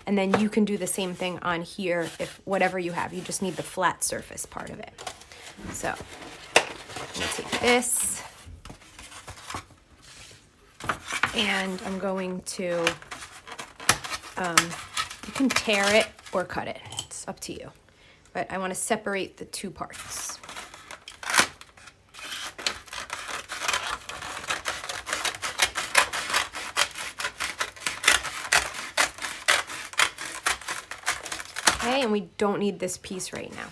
and then you can do the same thing on here if whatever you have. You just need the flat surface part of it. So I'm gonna take this and I'm going to, you can tear it or cut it. It's up to you. But I want to separate the two parts. Okay, and we don't need this piece right now.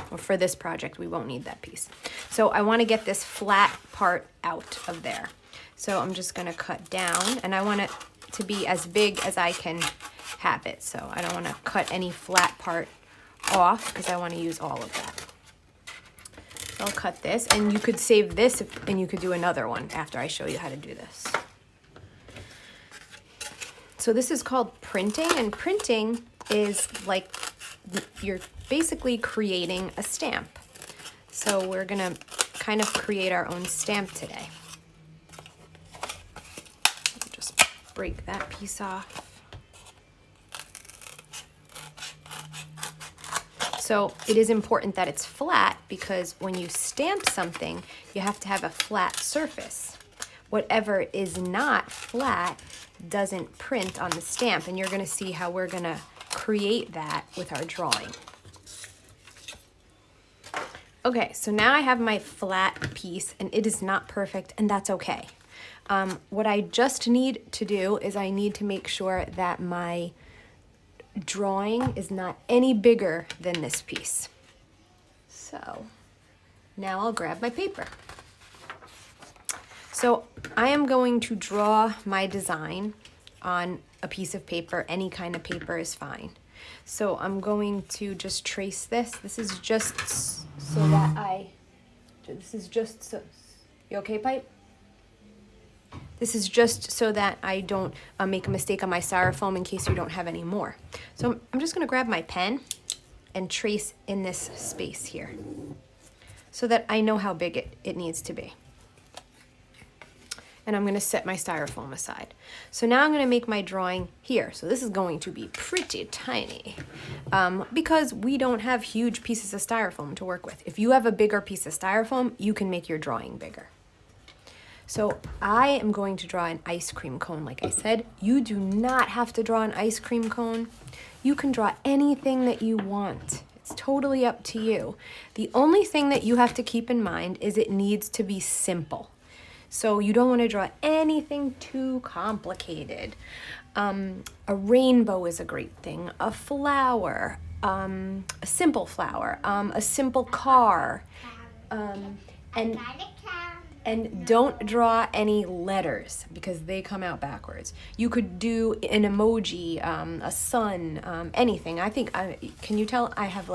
Well, for this project, we won't need that piece. So I want to get this flat part out of there. So I'm just going to cut down, and I want it to be as big as I can have it. So I don't want to cut any flat part off because I want to use all of that. So I'll cut this, and you could save this and you could do another one after I show you how to do this. So this is called printing, and printing is like you're basically creating a stamp. So we're gonna kind of create our own stamp today. Just break that piece off. So it is important that it's flat because when you stamp something, you have to have a flat surface. Whatever is not flat doesn't print on the stamp, and you're gonna see how we're gonna create that with our drawing. Okay, so now I have my flat piece and it is not perfect, and that's okay. What I just need to do is I need to make sure that my drawing is not any bigger than this piece. So now I'll grab my paper. So I am going to draw my design on a piece of paper. Any kind of paper is fine. So I'm going to just trace this. This is just so that you okay, Pipe? This is just so that I don't make a mistake on my styrofoam in case you don't have any more. So I'm just gonna grab my pen and trace in this space here so that I know how big it needs to be. And I'm gonna set my styrofoam aside. So now I'm gonna make my drawing here. So this is going to be pretty tiny because we don't have huge pieces of styrofoam to work with. If you have a bigger piece of styrofoam, you can make your drawing bigger. So I am going to draw an ice cream cone, like I said. You do not have to draw an ice cream cone. You can draw anything that you want. It's totally up to you. The only thing that you have to keep in mind is it needs to be simple. So you don't want to draw anything too complicated. A rainbow is a great thing. A flower, a simple flower, a simple car, and don't draw any letters because they come out backwards. You could do an emoji, a sun, anything. Can you tell I have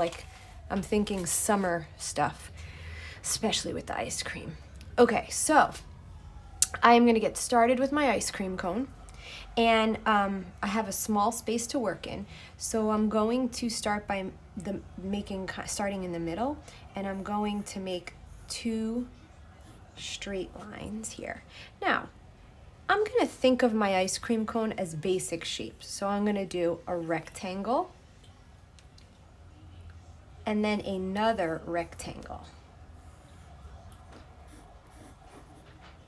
I'm thinking summer stuff, especially with the ice cream. Okay, so I am gonna get started with my ice cream cone, and I have a small space to work in. So I'm going to start by starting in the middle, and I'm going to make 2 straight lines here. Now, I'm gonna think of my ice cream cone as basic shapes. So I'm gonna do a rectangle and then another rectangle.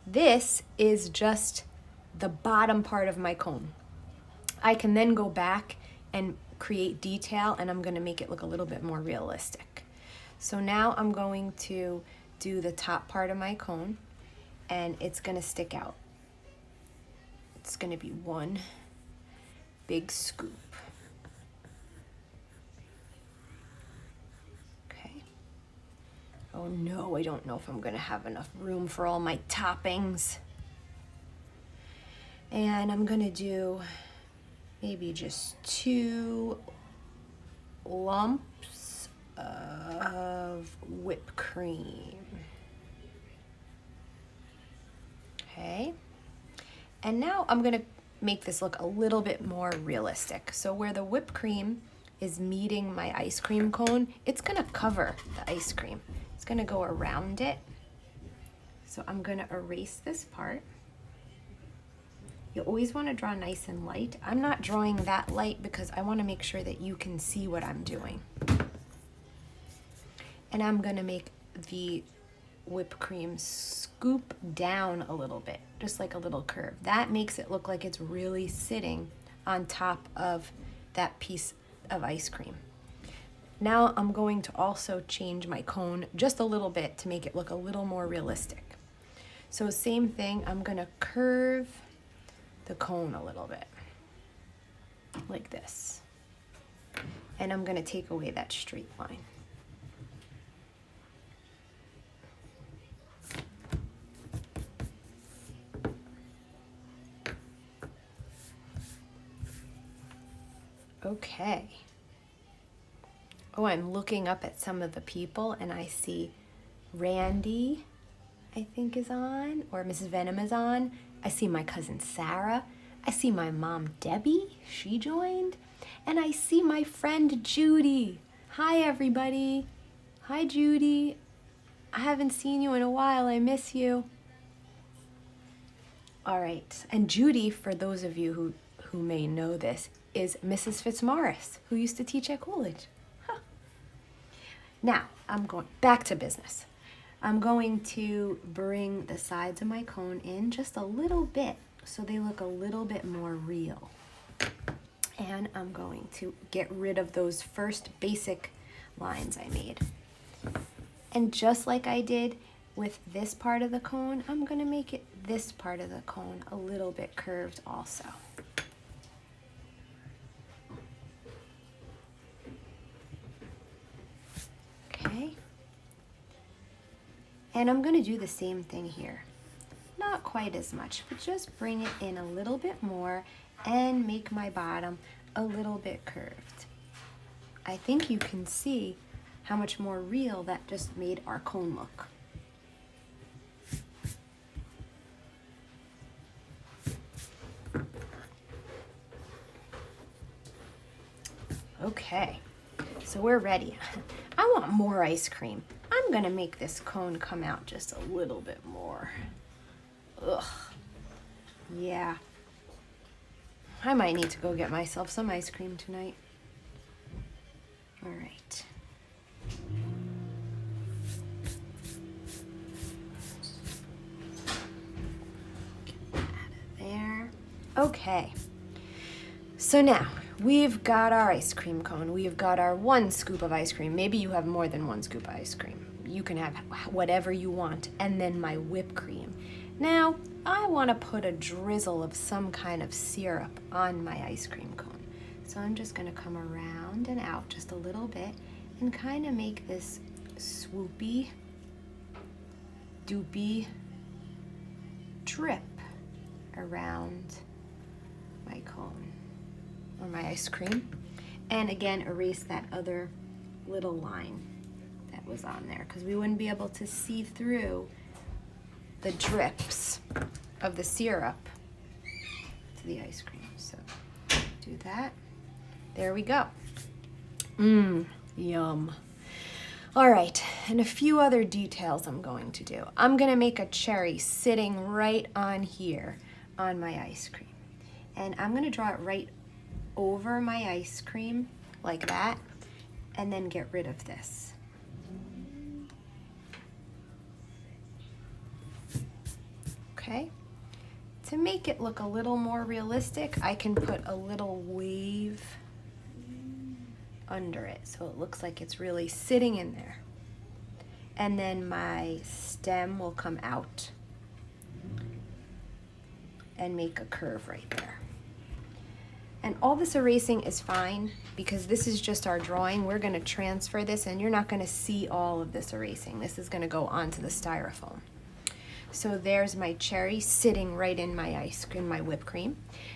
This is just the bottom part of my cone. I can then go back and create detail, and I'm gonna make it look a little bit more realistic. So now I'm going to do the top part of my cone, and it's gonna stick out. It's gonna be one big scoop. Okay. Oh no, I don't know if I'm gonna have enough room for all my toppings. And I'm gonna do maybe just 2 lumps of whipped cream. Okay. And now I'm gonna make this look a little bit more realistic. So where the whipped cream is meeting my ice cream cone, it's gonna cover the ice cream. It's gonna go around it. So I'm gonna erase this part. You always want to draw nice and light. I'm not drawing that light because I want to make sure that you can see what I'm doing. And I'm going to make the whipped cream scoop down a little bit, just like a little curve. That makes it look like it's really sitting on top of that piece of ice cream. Now I'm going to also change my cone just a little bit to make it look a little more realistic. So same thing, I'm going to curve the cone a little bit, like this. And I'm going to take away that straight line. Okay. Oh, I'm looking up at some of the people and I see Randy, I think is on, or Mrs. Venom is on. I see my cousin Sarah. I see my mom Debbie, she joined. And I see my friend Judy. Hi everybody. Hi Judy. I haven't seen you in a while, I miss you. All right, and Judy, for those of you who may know this, is Mrs. Fitzmaurice, who used to teach at Coolidge. Huh. Now, I'm going back to business. I'm going to bring the sides of my cone in just a little bit so they look a little bit more real. And I'm going to get rid of those first basic lines I made. And just like I did with this part of the cone, I'm going to make it this part of the cone a little bit curved also. Okay. And I'm going to do the same thing here. Not quite as much, but just bring it in a little bit more and make my bottom a little bit curved. I think you can see how much more real that just made our cone look. Okay, so we're ready. I want more ice cream. I'm gonna make this cone come out just a little bit more. Ugh, yeah. I might need to go get myself some ice cream tonight. All right. Get out of there. Okay. So now, we've got our ice cream cone. We've got our 1 scoop of ice cream. Maybe you have more than 1 scoop of ice cream. You can have whatever you want. And then my whipped cream. Now, I want to put a drizzle of some kind of syrup on my ice cream cone. So I'm just going to come around and out just a little bit and kind of make this swoopy, doopy drip around my cone or my ice cream. And again, erase that other little line that was on there because we wouldn't be able to see through the drips of the syrup to the ice cream. So do that. There we go. Yum. All right, and a few other details I'm going to do. I'm gonna make a cherry sitting right on here on my ice cream. And I'm gonna draw it right over my ice cream like that, and then get rid of this. Okay, to make it look a little more realistic, I can put a little wave under it so it looks like it's really sitting in there. And then my stem will come out and make a curve right there. And all this erasing is fine because this is just our drawing. We're gonna transfer this and you're not gonna see all of this erasing. This is gonna go onto the styrofoam. So there's my cherry sitting right in my ice cream, my whipped cream.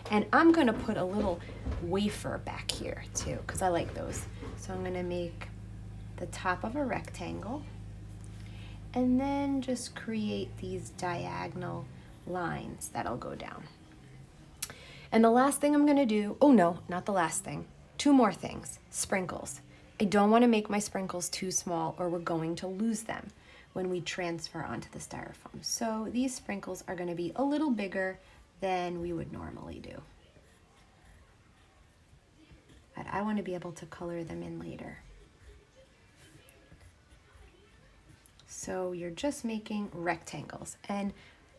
And I'm gonna put a little wafer back here too, because I like those. So I'm gonna make the top of a rectangle and then just create these diagonal lines that'll go down. And the last thing I'm gonna do, oh no, not the last thing, 2 more things, sprinkles. I don't wanna make my sprinkles too small or we're going to lose them when we transfer onto the styrofoam. So these sprinkles are gonna be a little bigger than we would normally do. But I want to be able to color them in later. So you're just making rectangles, and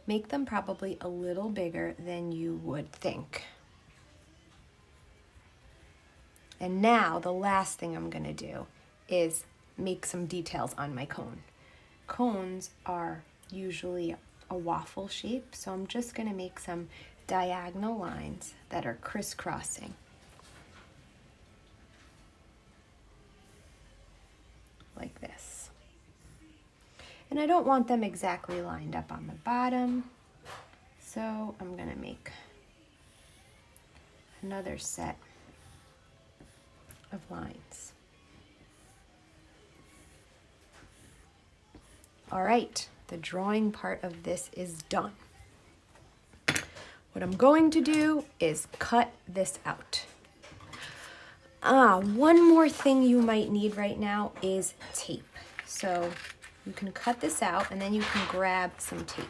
make them probably a little bigger than you would think. And now the last thing I'm going to do is make some details on my cone. Cones are usually a waffle shape, so I'm just going to make some diagonal lines that are crisscrossing. Like this. And I don't want them exactly lined up on the bottom, so I'm going to make another set of lines. All right, the drawing part of this is done. What I'm going to do is cut this out. One more thing you might need right now is tape. So you can cut this out and then you can grab some tape.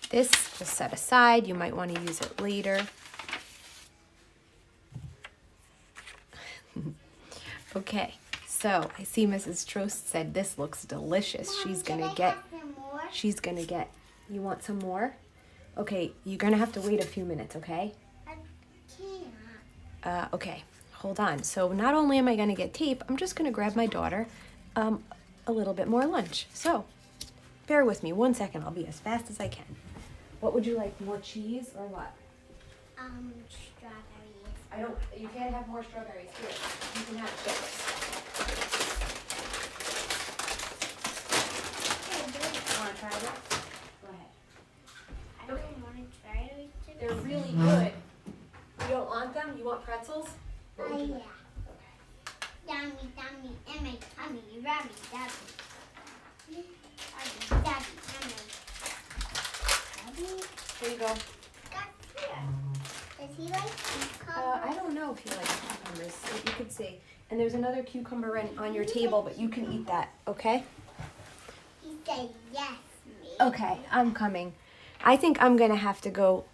This just set aside, you might want to use it later. Okay, so I see Mrs. Trost said this looks delicious. Mom, she's gonna get, you want some more? Okay, you're gonna have to wait a few minutes, okay? I can't. Okay, hold on. So not only am I gonna get tape, I'm just gonna grab my daughter a little bit more lunch. So bear with me 1 second, I'll be as fast as I can. What would you like, more cheese or what? Strawberries. You can't have more strawberries here. You can have chips. Want to try that? Go ahead. I don't want to try those chips. They're really good. You don't want them? You want pretzels? What would you Yeah. like? Okay. Yummy, yummy, in my tummy, rummy, dabby. Dabby, dabby, yummy. Dabby? Here you go. Got here. Does he like cucumbers? I don't know if you like cucumbers. You could see. And there's another cucumber on your table, but you can eat that, okay? He said yes, me. Okay, I'm coming. I think I'm going to have to go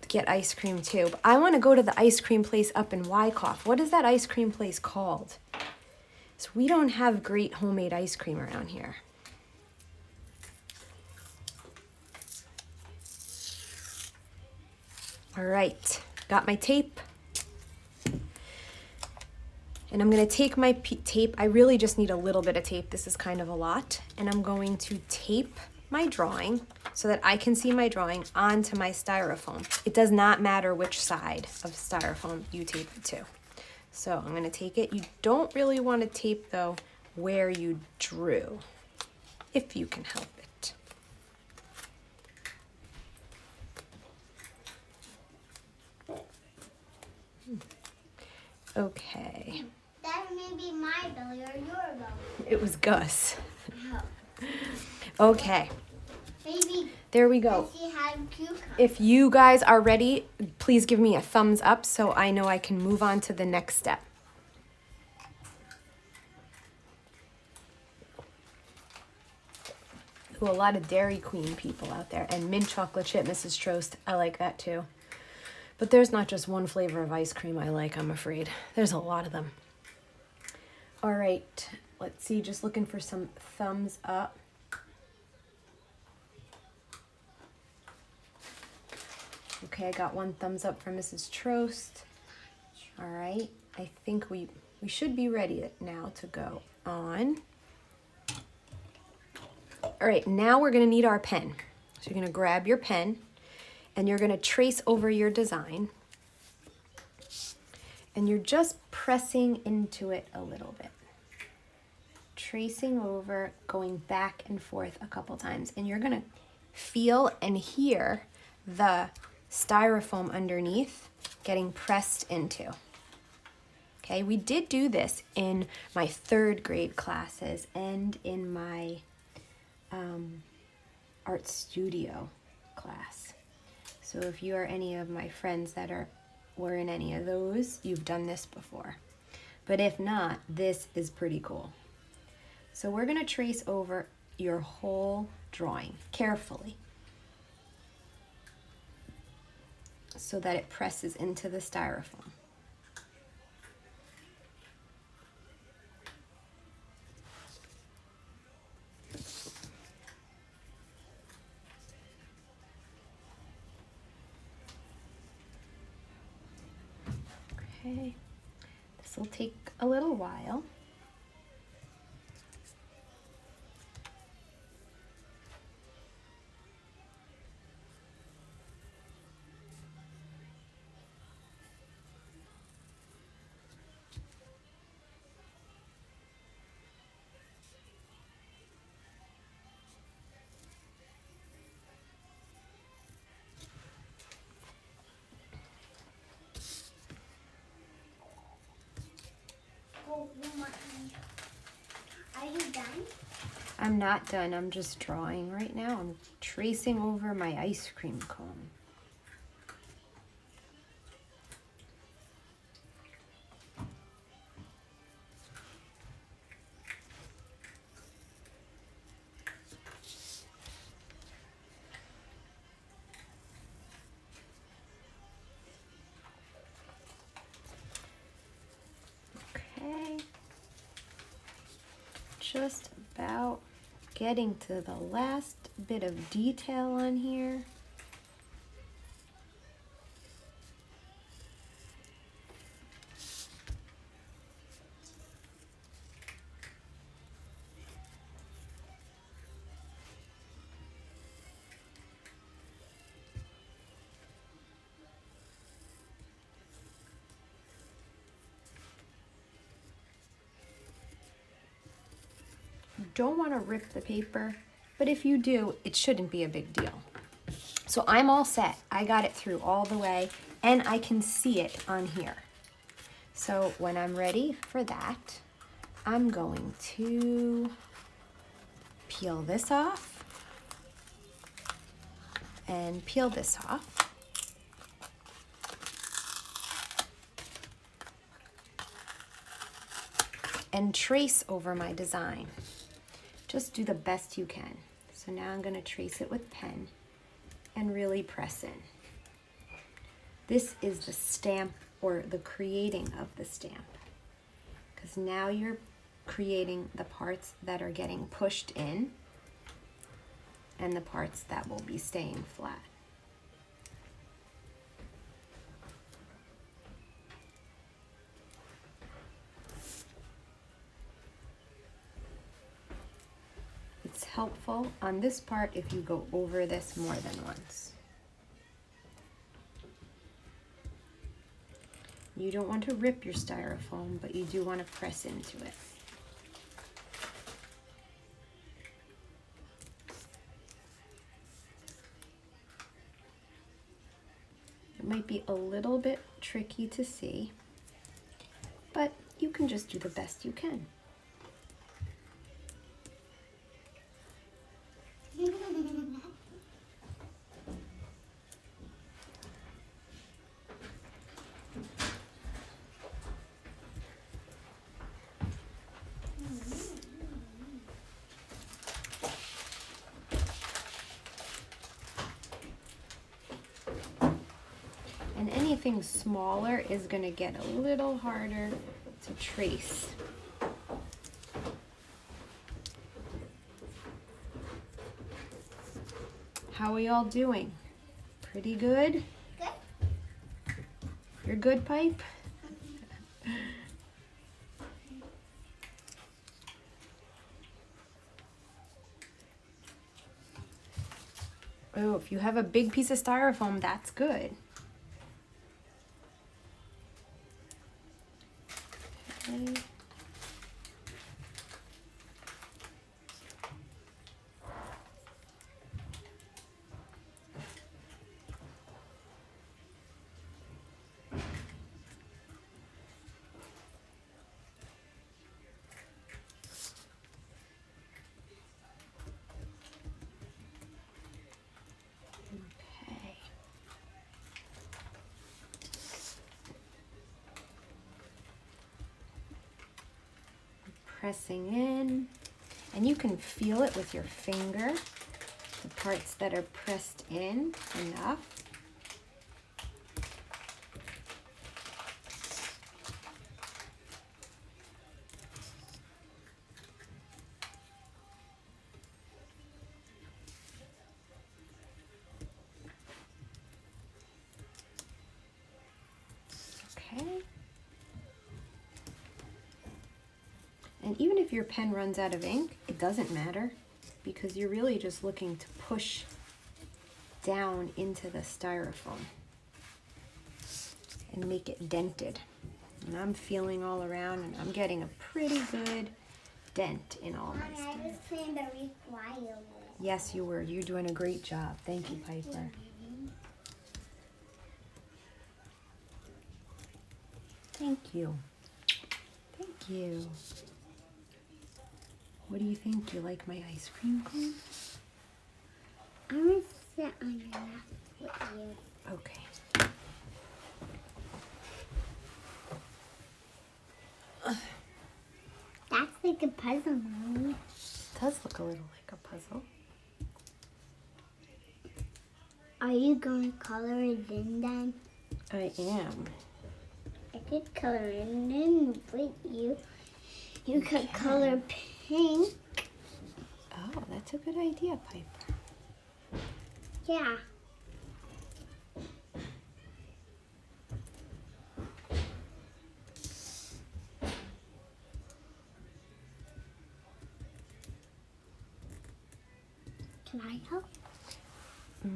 get ice cream too. But I want to go to the ice cream place up in Wyckoff. What is that ice cream place called? So we don't have great homemade ice cream around here. All right, got my tape. And I'm gonna take my tape, I really just need a little bit of tape, this is kind of a lot, and I'm going to tape my drawing so that I can see my drawing onto my Styrofoam. It does not matter which side of Styrofoam you tape it to. So I'm gonna take it. You don't really wanna tape though where you drew, if you can help it. Okay. That may be my belly or your belly. It was Gus. Oh. Okay, Maybe. there we go. Does he have cucumbers? If you guys are ready, please give me a thumbs up so I know I can move on to the next step. Ooh, a lot of Dairy Queen people out there. And mint chocolate chip, Mrs. Trost. I like that too. But there's not just one flavor of ice cream I like, I'm afraid. There's a lot of them. All right, let's see, just looking for some thumbs up. Okay, I got one thumbs up from Mrs. Trost. All right, I think we should be ready now to go on. All right, now we're gonna need our pen. So you're gonna grab your pen and you're gonna trace over your design. And you're just pressing into it a little bit. Tracing over, going back and forth a couple times. And you're gonna feel and hear the Styrofoam underneath getting pressed into. Okay, we did do this in my 3rd grade classes and in my art studio class. So if you are any of my friends that were in any of those, you've done this before. But if not, this is pretty cool. So we're going to trace over your whole drawing carefully so that it presses into the styrofoam. Okay, this will take a little while. Oh, are you done? I'm not done, I'm just drawing right now. I'm tracing over my ice cream cone. Okay, just about getting to the last bit of detail on here. You don't want to rip the paper, but if you do, it shouldn't be a big deal. So I'm all set. I got it through all the way, and I can see it on here. So when I'm ready for that, I'm going to peel this off and peel this off. And trace over my design. Just do the best you can. So now I'm going to trace it with pen and really press in. This is the stamp, or the creating of the stamp, because now you're creating the parts that are getting pushed in and the parts that will be staying flat. It's helpful on this part if you go over this more than once. You don't want to rip your styrofoam, but you do want to press into it. It might be a little bit tricky to see, but you can just do the best you can. And anything smaller is going to get a little harder to trace. How are y'all doing? Pretty good? Good. You're good, Pipe? Oh, if you have a big piece of styrofoam, that's good. Okay. Okay. Pressing in. And you can feel it with your finger, the parts that are pressed in enough. Okay. And even if your pen runs out of ink, it doesn't matter because you're really just looking to push down into the styrofoam and make it dented. And I'm feeling all around and I'm getting a pretty good dent in all my stuff. I was playing very quietly. Yes, you were. You're doing a great job. Thank you, Piper. Thank you. Thank you. What do you think? Do you like my ice cream cone? I'm gonna sit on your lap with you. Okay. That's like a puzzle, Mommy. It does look a little like a puzzle. Are you going to color it in then? I am. I could color it in with you. You could color pink. Oh, that's a good idea, Piper. Yeah. Can I help?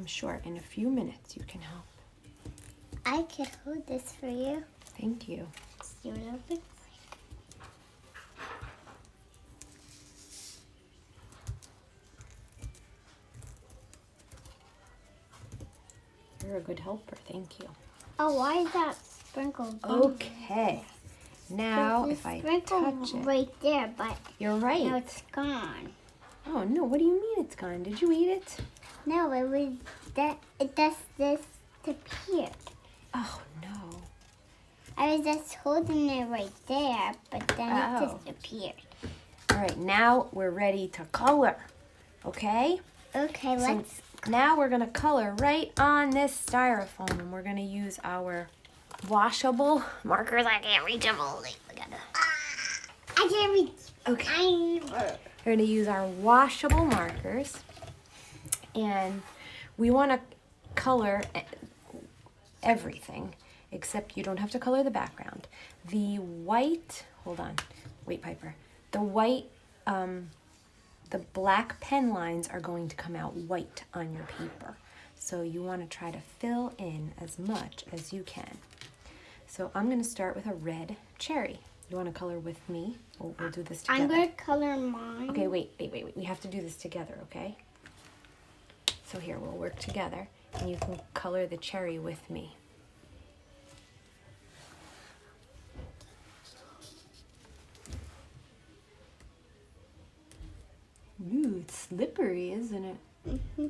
Sure, in a few minutes you can help. I could hold this for you. Thank you. See what it looks like. You're a good helper. Thank you. Oh, why is that sprinkle gone? Okay. Now, There's if I sprinkle touch it, right there, but you're right. now it's gone. Oh no! What do you mean it's gone? Did you eat it? No, it was that. It just disappeared. Oh no! I was just holding it right there, but then Oh. it disappeared. All right, now we're ready to color. Okay. Okay, So let's. now we're gonna color right on this styrofoam, and we're gonna use our washable markers. I can't reach them all. Look at them. I can't reach. Okay. We're going to use our washable markers, and we want to color everything, except you don't have to color the background. The white, hold on, wait, Piper. The white, the black pen lines are going to come out white on your paper. So you want to try to fill in as much as you can. So I'm going to start with a red cherry. You want to color with me? We'll do this together. I'm going to color mine. Okay, wait. We have to do this together, okay? So here, we'll work together, and you can color the cherry with me. Ooh, it's slippery, isn't it? Mm-hmm.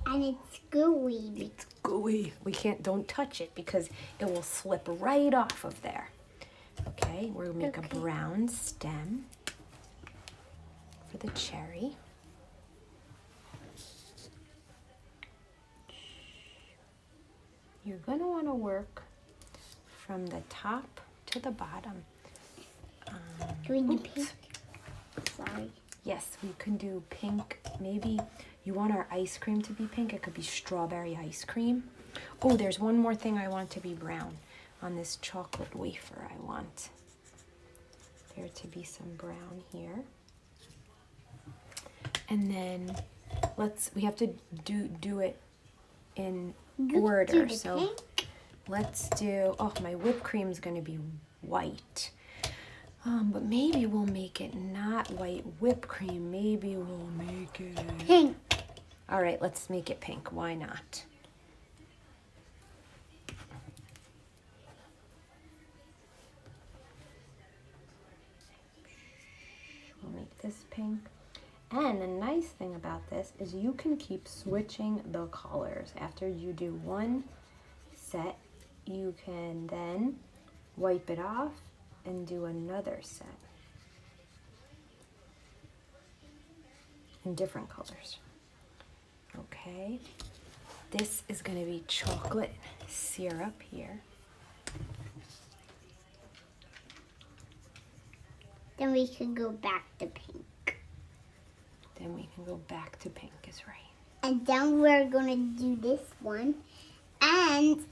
And it's gooey. It's gooey. Don't touch it because it will slip right off of there. Okay, we're gonna make a brown stem for the cherry. You're gonna wanna work from the top to the bottom. Do we do pink? Sorry. Yes, we can do pink. Maybe you want our ice cream to be pink. It could be strawberry ice cream. Oh, there's one more thing I want to be brown. On this chocolate wafer, I want there to be some brown here. And then we have to do it in order. So pink? let's do, oh, my whipped cream's gonna be white. But maybe we'll make it not white whipped cream. Maybe we'll make it Pink. All right, let's make it pink. Why not? We'll make this pink. And the nice thing about this is you can keep switching the colors. After you do one set, you can then wipe it off, and do another set in different colors. Okay, this is going to be chocolate syrup here. Then we can go back to pink. Then we can go back to pink, is right. And then we're going to do this one. And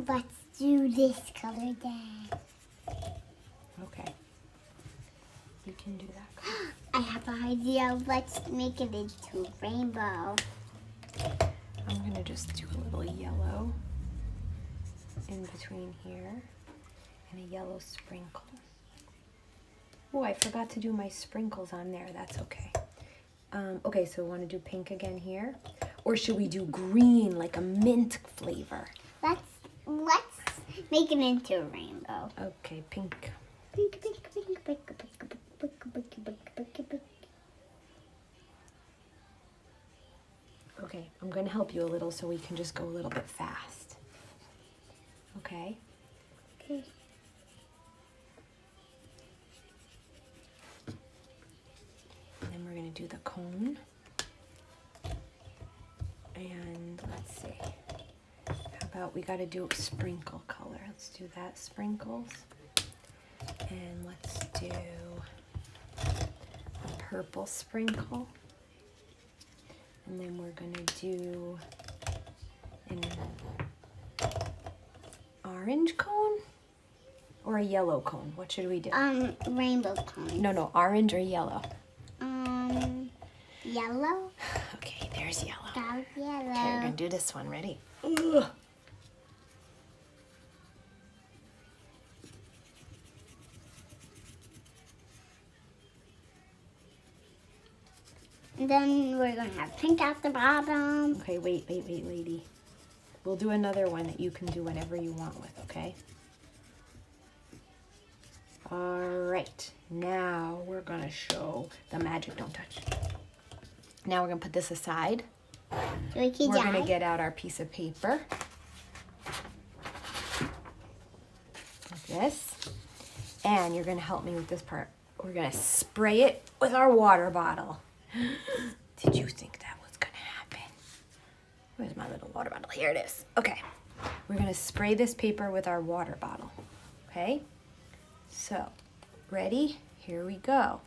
let's do this color then. Okay. You can do that. I have an idea. Let's make it into a rainbow. I'm going to just do a little yellow in between here and a yellow sprinkle. Oh, I forgot to do my sprinkles on there. That's okay. Okay, so we want to do pink again here? Or should we do green, like a mint flavor? Let's make it into a rainbow. Okay, pink. Pink, pink, pink, pink, pink, pink, pink, pink, pink, pink. Okay, I'm going to help you a little so we can just go a little bit fast. Okay? Okay. And then we're going to do the cone. And let's see. How about we got to do a sprinkle color. Let's do that, sprinkles. And let's do a purple sprinkle. And then we're going to do an orange cone or a yellow cone. What should we do? Rainbow cone. No, orange or yellow. Yellow. Okay, there's yellow. Got yellow. Okay, we're going to do this one. Ready? Ugh. And then we're going to have pink at the bottom. Okay, wait, lady. We'll do another one that you can do whatever you want with, okay? All right, now we're gonna show the magic. Don't touch. Now we're gonna put this aside. We're gonna get out our piece of paper. Like this. And you're gonna help me with this part. We're gonna spray it with our water bottle. Did you think that was gonna happen? Where's my little water bottle? Here it is. Okay, we're gonna spray this paper with our water bottle, okay? So, ready? Here we go.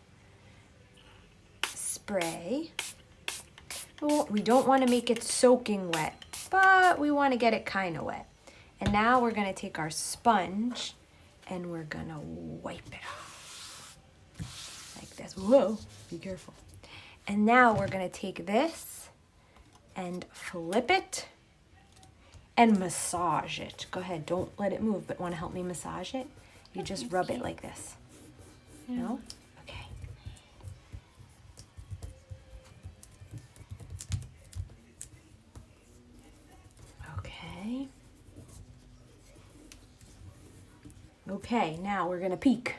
Spray. Well, we don't want to make it soaking wet, but we want to get it kind of wet. And now we're going to take our sponge and we're going to wipe it off. Like this. Whoa, be careful. And now we're going to take this and flip it and massage it. Go ahead, don't let it move, but want to help me massage it? You just rub it like this. No? Okay. Okay. Okay, now we're gonna peek.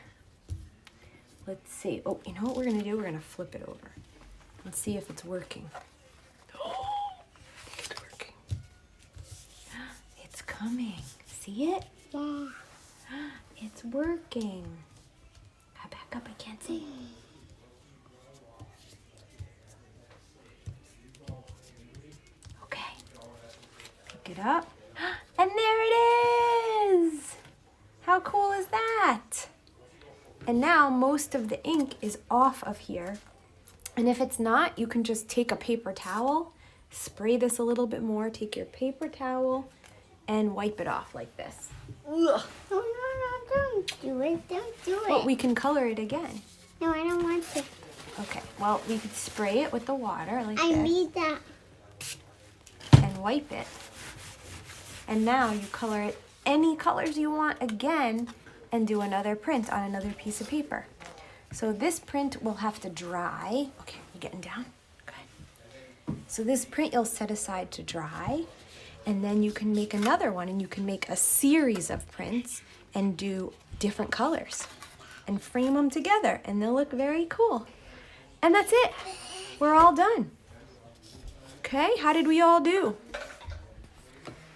Let's see. Oh, you know what we're gonna do? We're gonna flip it over. Let's see if it's working. Oh, I think it's working. It's coming. See it? Yeah. It's working. Back up, I can't see. Okay. Pick it up. And there it is! How cool is that? And now most of the ink is off of here. And if it's not, you can just take a paper towel, spray this a little bit more, take your paper towel, and wipe it off like this. Ugh. No, don't do it. Don't do it. But we can color it again. No, I don't want to. Okay, well, we could spray it with the water like I this need that. and wipe it. And now you color it any colors you want again and do another print on another piece of paper. So this print will have to dry. Okay, you getting down? Good. So this print you'll set aside to dry, and then you can make another one, and you can make a series of prints and do different colors and frame them together, and they'll look very cool. And that's it. We're all done. Okay, how did we all do?